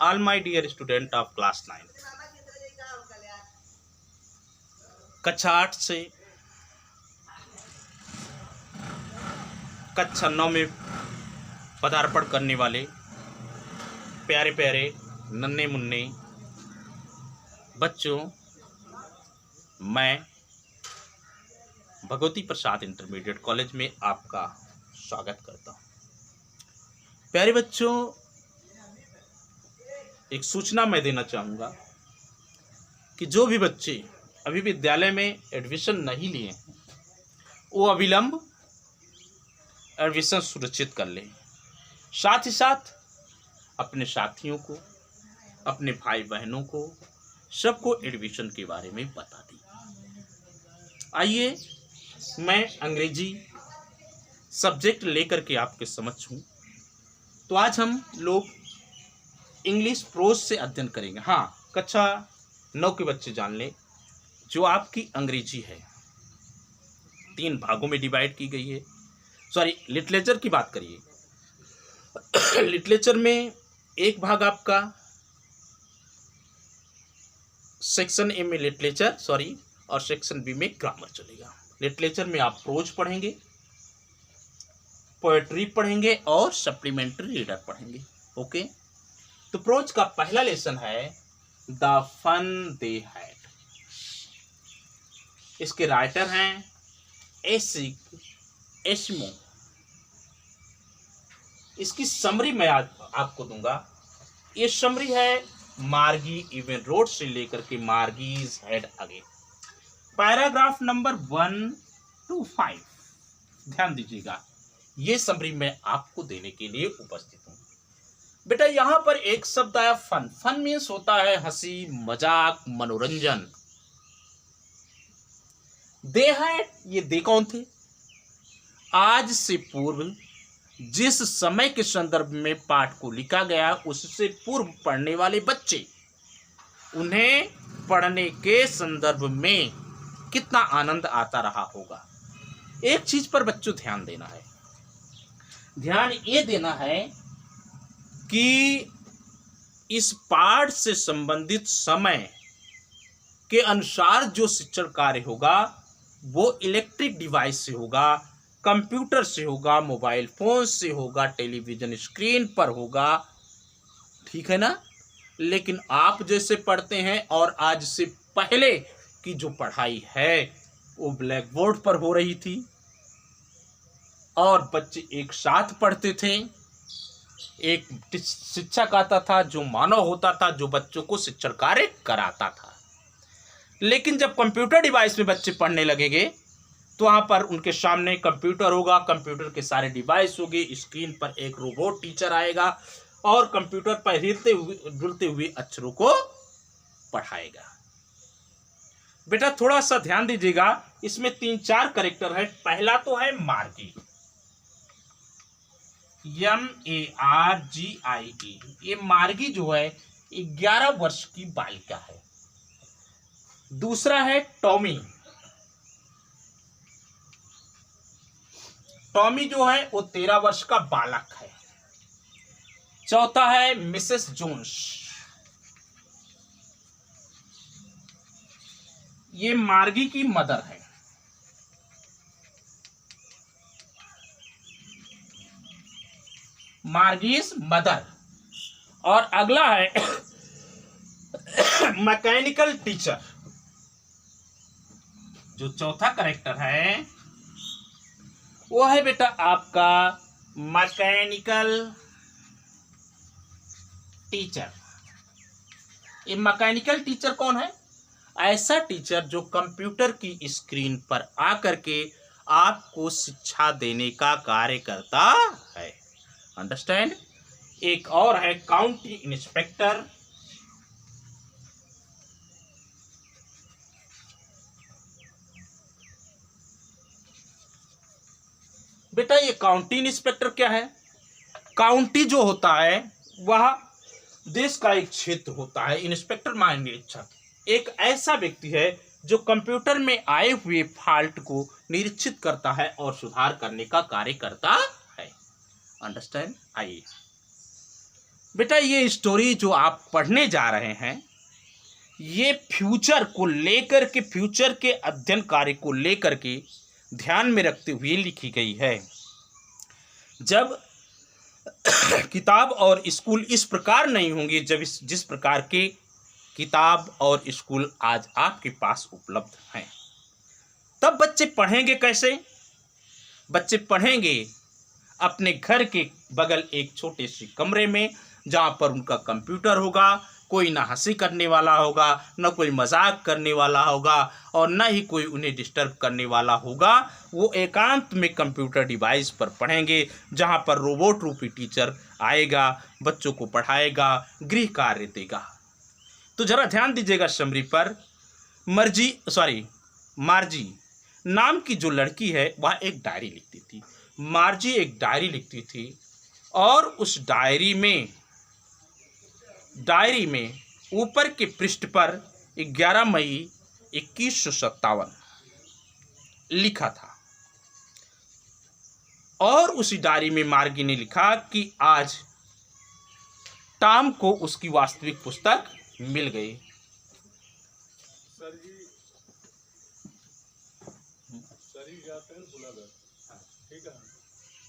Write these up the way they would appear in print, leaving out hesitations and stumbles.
all my dear student of class 9 कक्षा 8 से कक्षा 9 में पदार्पण करने वाले प्यारे प्यारे नन्हे मुन्ने बच्चों, मैं भगवती प्रसाद इंटरमीडिएट कॉलेज में आपका स्वागत करता हूँ। प्यारे बच्चों, एक सूचना मैं देना चाहूँगा कि जो भी बच्चे अभी विद्यालय में एडमिशन नहीं लिए हैं वो अविलंब एडमिशन सुनिश्चित कर लें। साथ ही साथ अपने साथियों को, अपने भाई बहनों को, सबको एडमिशन के बारे में बता दें। आइए, मैं अंग्रेजी सब्जेक्ट लेकर के आपके समक्ष हूँ। तो आज हम लोग इंग्लिश प्रोज से अध्ययन करेंगे। हाँ, कक्षा 9 के बच्चे जान लें, जो आपकी अंग्रेजी है 3 भागों में डिवाइड की गई है। सॉरी, लिटरेचर की बात करिए। लिटरेचर में एक भाग आपका सेक्शन ए में लिटरेचर और सेक्शन बी में ग्रामर चलेगा। लिटरेचर में आप प्रोज पढ़ेंगे, पोएट्री पढ़ेंगे और सप्लीमेंट्री रीडर पढ़ेंगे। ओके, तो प्रोज का पहला लेसन है द फन दे हैड। इसके राइटर हैं एस्मो। इसकी समरी मैं आज आपको दूंगा। ये समरी है मार्गी इवन रोड से लेकर के मार्गीज हेड आगे, पैराग्राफ नंबर 1 to 5। ध्यान दीजिएगा, ये समरी मैं आपको देने के लिए उपस्थित हूं। बेटा, यहां पर एक शब्द आया फन। फन मीन्स होता है हंसी, मजाक, मनोरंजन। दे हैड, ये दे कौन थे? आज से पूर्व जिस समय के संदर्भ में पाठ को लिखा गया उससे पूर्व पढ़ने वाले बच्चे, उन्हें पढ़ने के संदर्भ में कितना आनंद आता रहा होगा। एक चीज पर बच्चों ध्यान देना है। ध्यान ये देना है कि इस पाठ से संबंधित समय के अनुसार जो शिक्षण कार्य होगा वो इलेक्ट्रिक डिवाइस से होगा, कंप्यूटर से होगा, मोबाइल फोन से होगा, टेलीविजन स्क्रीन पर होगा। ठीक है ना? लेकिन आप जैसे पढ़ते हैं और आज से पहले की जो पढ़ाई है वो ब्लैक बोर्ड पर हो रही थी और बच्चे एक साथ पढ़ते थे। एक शिक्षक आता था जो मानव होता था, जो बच्चों को शिक्षण कार्य कराता था। लेकिन जब कंप्यूटर डिवाइस में बच्चे पढ़ने लगेंगे तो वहां पर उनके सामने कंप्यूटर होगा, कंप्यूटर के सारे डिवाइस होंगे, स्क्रीन पर एक रोबोट टीचर आएगा और कंप्यूटर पर जुड़ते हुए अक्षरों को पढ़ाएगा। बेटा, थोड़ा सा ध्यान दीजिएगा, इसमें 3-4 कैरेक्टर है। पहला तो है मार्गी, MARGIE। ये मार्गी जो है 11 वर्ष की बालिका है। दूसरा है टॉमी। टॉमी जो है वो 13 वर्ष का बालक है। चौथा है मिसेस जोन्स। ये मार्गी की मदर है। मार्गीज मदर। और अगला है मैकेनिकल टीचर। जो चौथा कैरेक्टर है वो है बेटा आपका मैकेनिकल टीचर। ये मैकेनिकल टीचर कौन है? ऐसा टीचर जो कंप्यूटर की स्क्रीन पर आकर के आपको शिक्षा देने का कार्य करता है। अंडरस्टैंड? एक और है काउंटी इंस्पेक्टर। बेटा, ये काउंटी इंस्पेक्टर क्या है? काउंटी जो होता है वह देश का एक क्षेत्र होता है। इंस्पेक्टर माने निरीक्षक। एक ऐसा व्यक्ति है जो कंप्यूटर में आए हुए फॉल्ट को निरीक्षित करता है और सुधार करने का कार्य करता है। अंडरस्टैंड? आइए, बेटा ये स्टोरी जो आप पढ़ने जा रहे हैं, ये फ्यूचर को लेकर के, फ्यूचर के अध्ययन कार्य को लेकर के ध्यान में रखते हुए लिखी गई है। जब किताब और स्कूल इस प्रकार नहीं होंगे, जब जिस प्रकार के किताब और स्कूल आज आपके पास उपलब्ध हैं, तब बच्चे पढ़ेंगे कैसे? बच्चे पढ़ेंगे अपने घर के बगल एक छोटे से कमरे में, जहाँ पर उनका कंप्यूटर होगा, कोई ना हंसी करने वाला होगा, न कोई मजाक करने वाला होगा, और न ही कोई उन्हें डिस्टर्ब करने वाला होगा। वो एकांत में कंप्यूटर डिवाइस पर पढ़ेंगे, जहाँ पर रोबोट रूपी टीचर आएगा, बच्चों को पढ़ाएगा, गृह कार्य देगा। तो जरा ध्यान दीजिएगा समरी पर। मार्जी नाम की जो लड़की है वह एक डायरी लिखती थी। मार्जी एक डायरी लिखती थी, और उस डायरी में ऊपर के पृष्ठ पर 11 मई 2157 लिखा था। और उसी डायरी में मार्गी ने लिखा कि आज टॉम को उसकी वास्तविक पुस्तक मिल गई। सर जी जाते हैं बुलागर, ठीक है।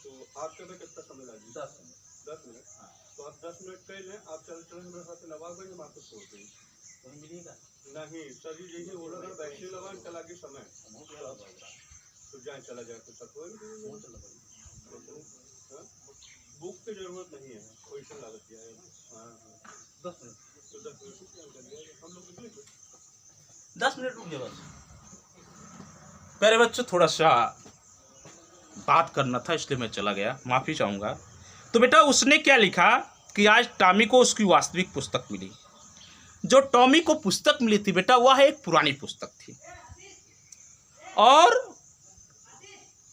तो आपके में कितना समय लगेगा? 10 मिनट। तो आप 10 मिनट पहले आप चल मेरे साथ नवाब भाई, हम आपको छोड़ देंगे। वही मिलेगा नहीं सर जी, यही बोला था बैटरी लगा चला के समय तो जाए चला जाए तो सब बुक की जरूरत नहीं है, कोई से लागत किया है। हाँ 10 मिनट, तो 10 मिनट हम लोग निकलेंगे। 10 मिनट रुक जाए बस। प्यारे बच्चों, थोड़ा सा बात करना था इसलिए मैं चला गया, माफ़ी चाहूँगा। तो बेटा उसने क्या लिखा कि आज टॉमी को उसकी वास्तविक पुस्तक मिली। जो टॉमी को पुस्तक मिली थी बेटा, वह एक पुरानी पुस्तक थी। और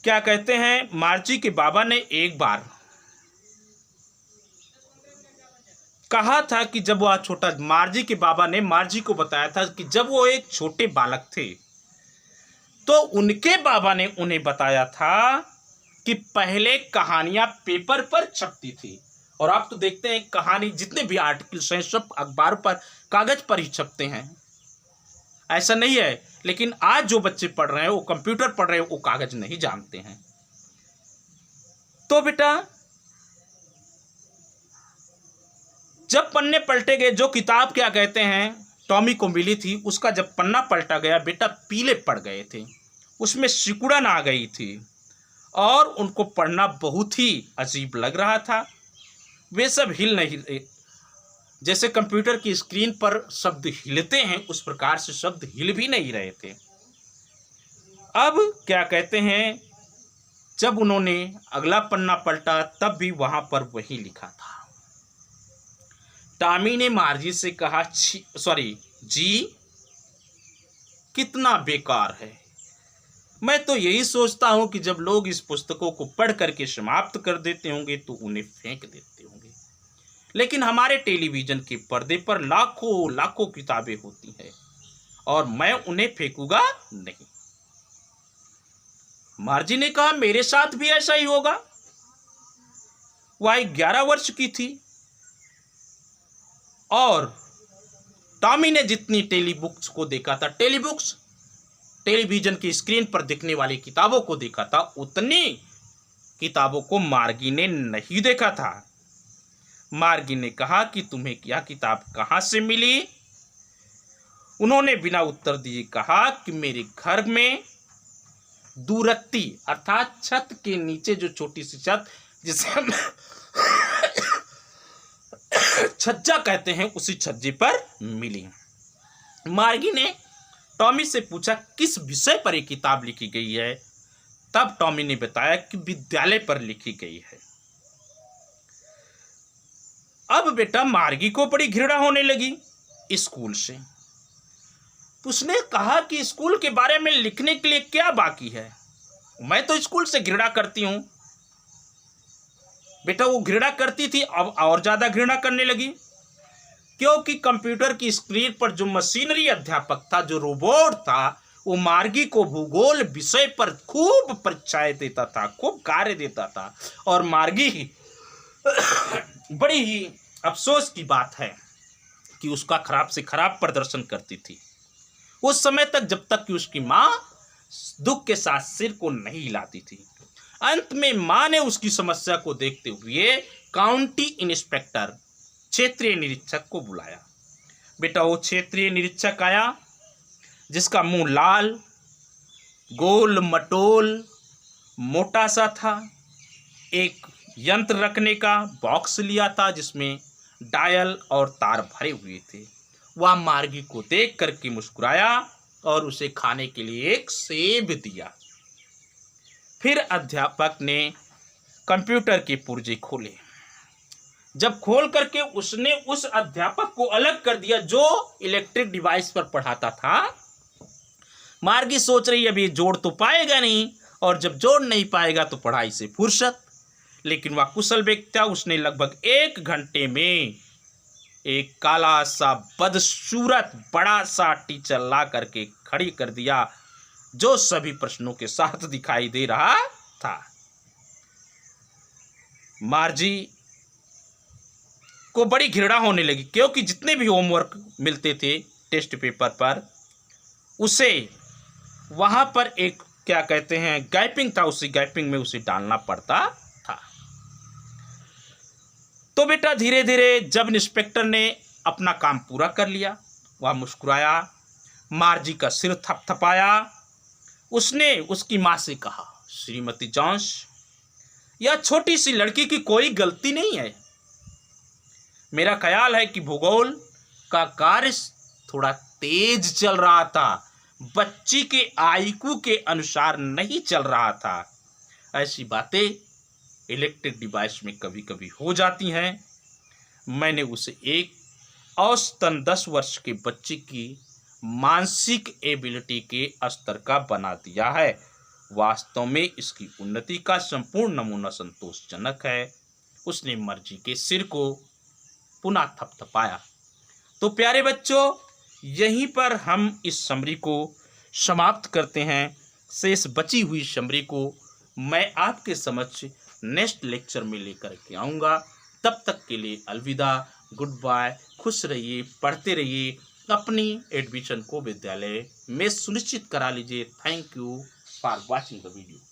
क्या कहते हैं, मार्जी के बाबा ने एक बार कहा था कि जब वह छोटा, मार्जी के बाबा ने मार्जी को बताया था कि जब वो एक छोटे बालक थे तो उनके बाबा ने उन्हें बताया था कि पहले कहानियां पेपर पर छपती थी। और आप तो देखते हैं कहानी, जितने भी आर्टिकल्स हैं सब अखबार पर, कागज पर ही छपते हैं, ऐसा नहीं है। लेकिन आज जो बच्चे पढ़ रहे हैं, वो कंप्यूटर पढ़ रहे हैं, वो कागज नहीं जानते हैं। तो बेटा जब पन्ने पलटे गए, जो किताब क्या कहते हैं टॉमी को मिली थी, उसका जब पन्ना पलटा गया बेटा, पीले पड़ गए थे, उसमें सिकुड़न आ गई थी, और उनको पढ़ना बहुत ही अजीब लग रहा था। वे सब हिल नहीं रहे, जैसे कंप्यूटर की स्क्रीन पर शब्द हिलते हैं उस प्रकार से शब्द हिल भी नहीं रहे थे। अब क्या कहते हैं, जब उन्होंने अगला पन्ना पलटा तब भी वहां पर वही लिखा था। टॉमी ने मार्जी से कहा, जी कितना बेकार है। मैं तो यही सोचता हूं कि जब लोग इस पुस्तकों को पढ़ करके समाप्त कर देते होंगे तो उन्हें फेंक देते होंगे, लेकिन हमारे टेलीविजन के पर्दे पर लाखों लाखों किताबें होती हैं और मैं उन्हें फेंकूंगा नहीं। मार्जी ने कहा, मेरे साथ भी ऐसा ही होगा। वह 11 वर्ष की थी और टॉमी ने जितनी टेलीबुक्स को देखा था, टेलीविजन की स्क्रीन पर दिखने वाली किताबों को देखा था, उतनी किताबों को मार्गी ने नहीं देखा था। मार्गी ने कहा कि तुम्हें यह किताब कहां से मिली? उन्होंने बिना उत्तर दिए कहा कि मेरे घर में दूरत्ती, अर्थात छत के नीचे जो छोटी सी छत जिसे हम छज्जा कहते हैं, उसी छज्जे पर मिली। मार्गी ने टॉमी से पूछा किस विषय पर एक किताब लिखी गई है। तब टॉमी ने बताया कि विद्यालय पर लिखी गई है। अब बेटा मार्गी को बड़ी घृणा होने लगी स्कूल से। उसने कहा कि स्कूल के बारे में लिखने के लिए क्या बाकी है, मैं तो स्कूल से घृणा करती हूं। बेटा वो घृणा करती थी, अब और ज्यादा घृणा करने लगी, क्योंकि कंप्यूटर की स्क्रीन पर जो मशीनरी अध्यापक था, जो रोबोट था, वो मार्गी को भूगोल विषय पर खूब परीक्षाएं देता था, खूब कार्य देता था, और मार्गी बड़ी ही अफसोस की बात है कि उसका खराब से खराब प्रदर्शन करती थी उस समय तक, जब तक कि उसकी माँ दुख के साथ सिर को नहीं हिलाती थी। अंत में माँ ने उसकी समस्या को देखते हुए काउंटी इंस्पेक्टर, क्षेत्रीय निरीक्षक को बुलाया। बेटा, वो क्षेत्रीय निरीक्षक आया, जिसका मुंह लाल, गोल मटोल, मोटा सा था। एक यंत्र रखने का बॉक्स लिया था जिसमें डायल और तार भरे हुए थे। वह मार्गी को देख करके मुस्कुराया और उसे खाने के लिए एक सेब दिया। फिर अध्यापक ने कंप्यूटर के पुर्जे खोले। जब खोल करके उसने उस अध्यापक को अलग कर दिया जो इलेक्ट्रिक डिवाइस पर पढ़ाता था। मार्गी सोच रही अभी जोड़ तो पाएगा नहीं, और जब जोड़ नहीं पाएगा तो पढ़ाई से फुर्सत। लेकिन वह कुशल व्यक्ति था। उसने लगभग 1 घंटे में एक काला सा बदसूरत बड़ा सा टीचर ला करके खड़ी कर दिया, जो सभी प्रश्नों के साथ दिखाई दे रहा था। मार्जी को बड़ी घृणा होने लगी, क्योंकि जितने भी होमवर्क मिलते थे टेस्ट पेपर पर, उसे वहां पर एक क्या कहते हैं गैपिंग था, उसी गैपिंग में उसे डालना पड़ता था। तो बेटा धीरे धीरे जब इंस्पेक्टर ने अपना काम पूरा कर लिया, वह मुस्कुराया, मार्जी का सिर थपथपाया। उसने उसकी माँ से कहा, श्रीमती जॉन्स, यह छोटी सी लड़की की कोई गलती नहीं है। मेरा ख्याल है कि भूगोल का कार्य थोड़ा तेज चल रहा था, बच्ची के आईक्यू के अनुसार नहीं चल रहा था। ऐसी बातें इलेक्ट्रिक डिवाइस में कभी कभी हो जाती हैं। मैंने उसे एक औसतन 10 वर्ष के बच्चे की मानसिक एबिलिटी के स्तर का बना दिया है। वास्तव में इसकी उन्नति का संपूर्ण नमूना संतोषजनक है। उसने मर्जी के सिर को पुनः थपथपाया। तो प्यारे बच्चों, यहीं पर हम इस समरी को समाप्त करते हैं। शेष बची हुई समरी को मैं आपके समक्ष नेक्स्ट लेक्चर में लेकर के आऊँगा। तब तक के लिए अलविदा, गुड बाय, खुश रहिए, पढ़ते रहिए, अपनी एडमिशन को विद्यालय में सुनिश्चित करा लीजिए। Thank you for watching the video.